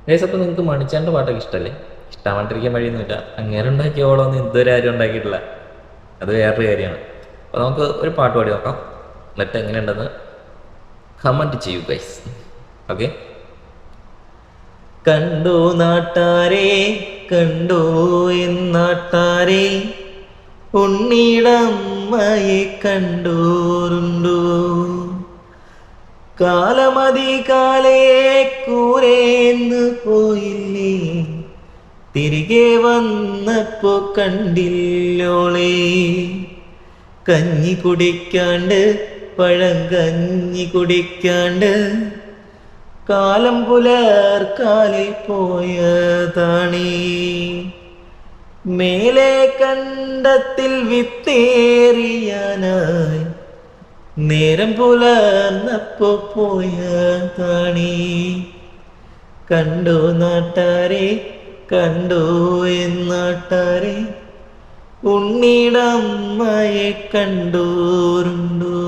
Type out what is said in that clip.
Guys, അപ്പോൾ നിങ്ങൾക്ക് മണിച്ചാൻ്റെ പാട്ടൊക്കെ ഇഷ്ടമല്ലേ? ഇഷ്ടമായിട്ടിരിക്കാൻ വഴിയൊന്നുമില്ല. അങ്ങേരെ ഉണ്ടാക്കിയ ഓളമൊന്നും ഇതുവരെ ആരും ഉണ്ടാക്കിയിട്ടില്ല. അത് വേറൊരു കാര്യമാണ്. അപ്പോൾ നമുക്ക് ഒരു പാട്ട് പാടി നോക്കാം. എന്നിട്ട് എങ്ങനെയുണ്ടെന്ന് കമൻറ്റ് ചെയ്യൂ ഗൈസ്. ഓക്കെ. കണ്ടോ നാട്ടാരെ, കണ്ടോ എന്നാട്ടാരെ, ഉണ്ണീടമ്മയെ കണ്ടോറുണ്ടോ? കാലമതികാലേ കൂരേന്ന് പോയില്ലേ, തിരികെ വന്നപ്പോ കണ്ടില്ലോളേ. കഞ്ഞി കുടിക്കാണ്ട്, പഴങ്കഞ്ഞി കുടിക്കാണ്ട്, കാലം പുലർക്കാലിൽ പോയതാണീ. മേലെ കണ്ടത്തിൽ വിത്തേറിയാനായി നേരം പുലർന്നപ്പോ പോയതാണീ. കണ്ടോ നാട്ടാരെ, കണ്ടോ എന്നാട്ടാരെ, ഉണ്ണീടമ്മയെ കണ്ടോറുണ്ടോ?